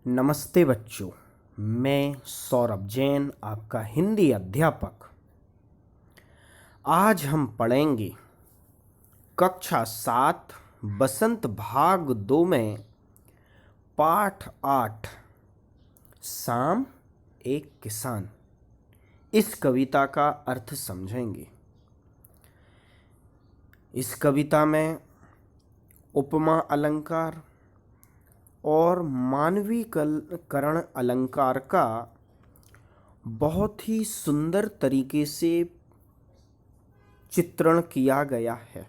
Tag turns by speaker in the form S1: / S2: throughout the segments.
S1: नमस्ते बच्चों, मैं सौरभ जैन आपका हिंदी अध्यापक। आज हम पढ़ेंगे कक्षा 7 बसंत भाग 2 में पाठ 8 शाम एक किसान। इस कविता का अर्थ समझेंगे। इस कविता में उपमा अलंकार और मानवीकरण अलंकार का बहुत ही सुंदर तरीके से चित्रण किया गया है।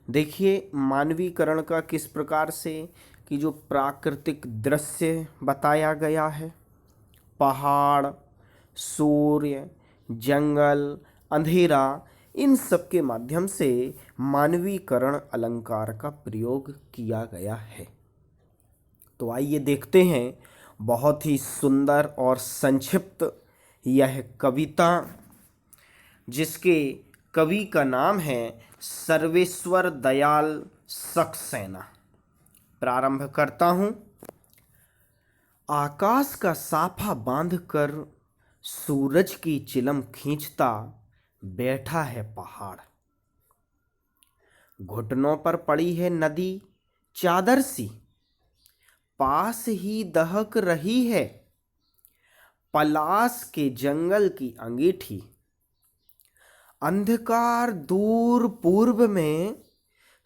S1: देखिए मानवीकरण का किस प्रकार से कि जो प्राकृतिक दृश्य बताया गया है, पहाड़, सूर्य, जंगल, अंधेरा, इन सब के माध्यम से मानवीकरण अलंकार का प्रयोग किया गया है। तो आइए देखते हैं बहुत ही सुंदर और संक्षिप्त यह कविता, जिसके कवि का नाम है सर्वेश्वर दयाल सक्सेना। प्रारंभ करता हूँ। आकाश का साफा बांधकर सूरज की चिलम खींचता बैठा है पहाड़। घुटनों पर पड़ी है नदी चादर सी, पास ही दहक रही है पलास के जंगल की अंगीठी। अंधकार दूर पूर्व में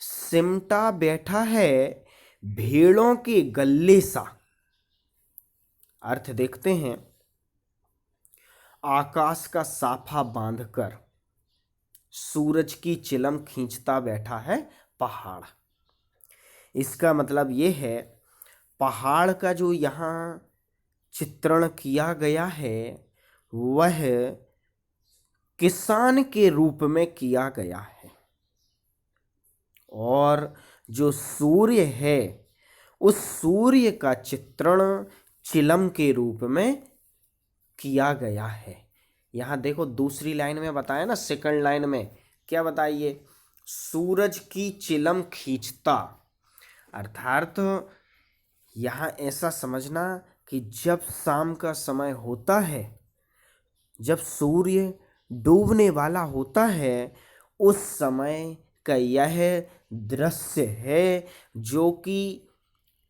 S1: सिमटा बैठा है भेड़ों के गल्ले सा। अर्थ देखते हैं। आकाश का साफा बांधकर सूरज की चिलम खींचता बैठा है पहाड़। इसका मतलब ये है, पहाड़ का जो यहाँ चित्रण किया गया है वह किसान के रूप में किया गया है, और जो सूर्य है उस सूर्य का चित्रण चिलम के रूप में किया गया है। यहाँ देखो दूसरी लाइन में बताया ना, सेकंड लाइन में क्या बताइए, सूरज की चिलम खींचता। अर्थात यहाँ ऐसा समझना कि जब शाम का समय होता है, जब सूर्य डूबने वाला होता है, उस समय का यह दृश्य है जो कि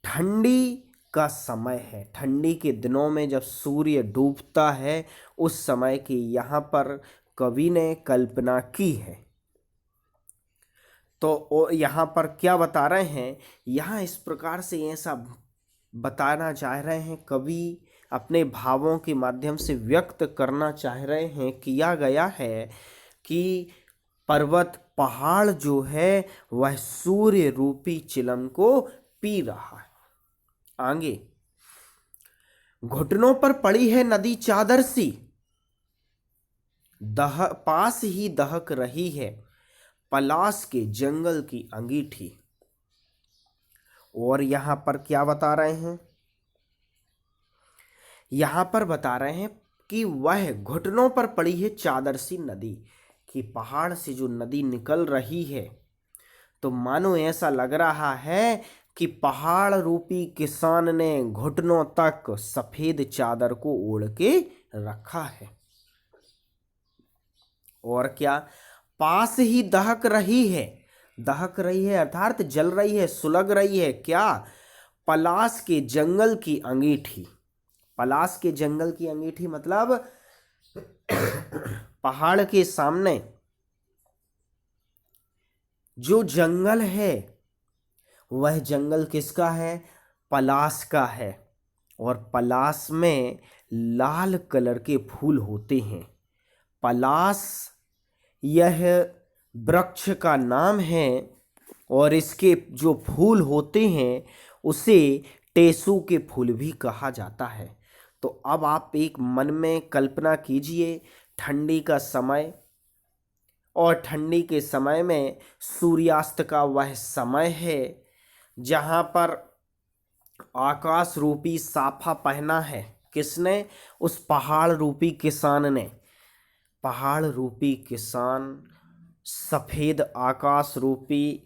S1: ठंडी का समय है। ठंडी के दिनों में जब सूर्य डूबता है, उस समय की यहाँ पर कवि ने कल्पना की है। तो यहाँ पर क्या बता रहे हैं, यहाँ इस प्रकार से ऐसा बताना चाह रहे हैं, कवि अपने भावों के माध्यम से व्यक्त करना चाह रहे हैं, किया गया है कि पर्वत पहाड़ जो है वह सूर्य रूपी चिलम को पी रहा है। आगे, घुटनों पर पड़ी है नदी चादर सी, पास ही दहक रही है पलास के जंगल की अंगीठी। और यहां पर क्या बता रहे हैं, यहां पर बता रहे हैं कि वह घुटनों पर पड़ी है चादर सी नदी, कि पहाड़ से जो नदी निकल रही है, तो मानो ऐसा लग रहा है कि पहाड़ रूपी किसान ने घुटनों तक सफेद चादर को ओढ़ के रखा है। और क्या, पास ही दहक रही है। दहक रही है अर्थात जल रही है, सुलग रही है। क्या, पलास के जंगल की अंगीठी। पलास के जंगल की अंगीठी मतलब पहाड़ के सामने जो जंगल है वह जंगल किसका है, पलास का है। और पलास में लाल कलर के फूल होते हैं। पलास यह वृक्ष का नाम है, और इसके जो फूल होते हैं उसे टेसू के फूल भी कहा जाता है। तो अब आप एक मन में कल्पना कीजिए, ठंडी का समय, और ठंडी के समय में सूर्यास्त का वह समय है जहाँ पर आकाश रूपी साफा पहना है। किसने, उस पहाड़ रूपी किसान ने। पहाड़ रूपी किसान सफ़ेद आकाश रूपी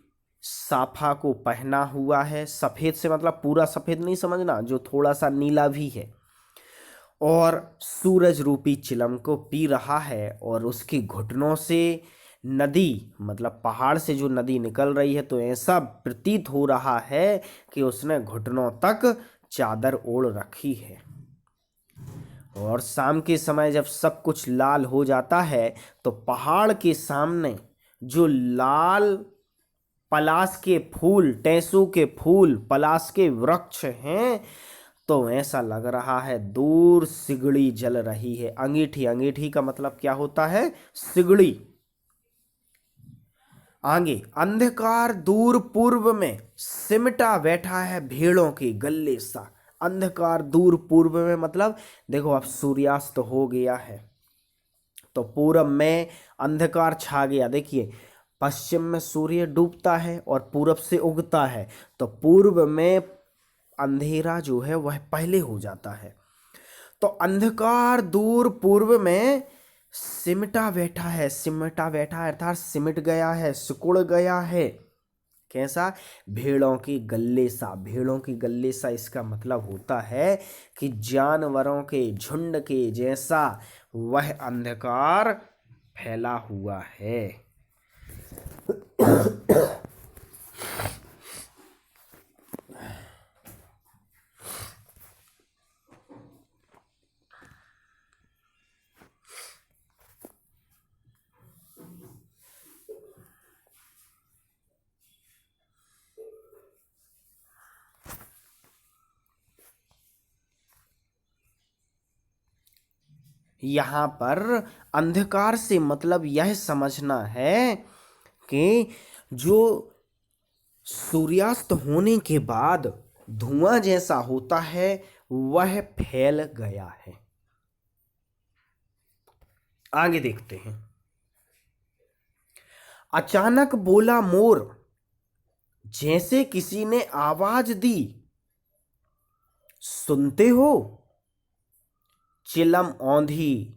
S1: साफा को पहना हुआ है। सफेद से मतलब पूरा सफेद नहीं समझना, जो थोड़ा सा नीला भी है। और सूरज रूपी चिलम को पी रहा है और उसके घुटनों से नदी मतलब पहाड़ से जो नदी निकल रही है, तो ऐसा प्रतीत हो रहा है कि उसने घुटनों तक चादर ओढ़ रखी है। और शाम के समय जब सब कुछ लाल हो जाता है, तो पहाड़ के सामने जो लाल पलाश के फूल, टेसू के फूल, पलाश के वृक्ष हैं, तो ऐसा लग रहा है दूर सिगड़ी जल रही है। अंगीठी, अंगीठी का मतलब क्या होता है? सिगड़ी। आगे, अंधकार दूर पूर्व में सिमटा बैठा है भेड़ों के गल्ले सा। अंधकार दूर पूर्व में मतलब देखो अब सूर्यास्त हो गया है, तो पूरब में अंधकार छा गया। देखिए पश्चिम में सूर्य डूबता है और पूरब से उगता है, तो पूर्व में अंधेरा जो है वह पहले हो जाता है। तो अंधकार दूर पूर्व में सिमटा बैठा है। सिमटा बैठा है अर्थात सिमट गया है, सिकुड़ गया है। कैसा? भेड़ों की गल्ले सा। भेड़ों की गल्ले सा इसका मतलब होता है कि जानवरों के झुंड के जैसा वह अंधकार फैला हुआ है। यहाँ पर अंधकार से मतलब यह समझना है कि जो सूर्यास्त होने के बाद धुआं जैसा होता है वह फैल गया है। आगे देखते हैं। अचानक बोला मोर, जैसे किसी ने आवाज दी, सुनते हो? चिलम औंधी,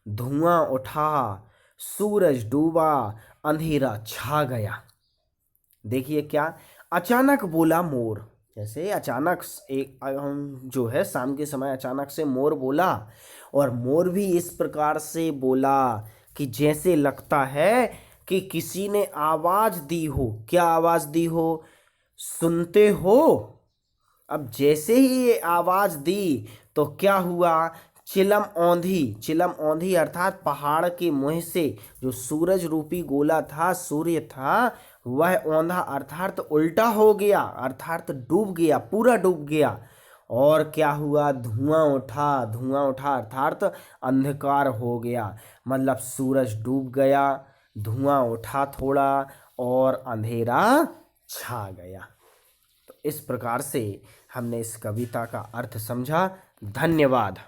S1: धुआं उठा, सूरज डूबा, अंधेरा छा गया। देखिए क्या, अचानक बोला मोर, जैसे अचानक एक हम जो है शाम के समय अचानक से मोर बोला, और मोर भी इस प्रकार से बोला कि जैसे लगता है कि किसी ने आवाज दी हो। क्या आवाज दी हो? सुनते हो? अब जैसे ही ये आवाज दी तो क्या हुआ? चिलम औंधी, चिलम औंधी अर्थात पहाड़ के मुंह से जो सूरज रूपी गोला था, सूर्य था, वह औंधा अर्थात उल्टा हो गया, अर्थात डूब गया, पूरा डूब गया। और क्या हुआ? धुआं उठा, धुआं उठा अर्थात अंधकार हो गया, मतलब सूरज डूब गया, धुआं उठा थोड़ा और अंधेरा छा गया। तो इस प्रकार से हमने इस कविता का अर्थ समझा। धन्यवाद।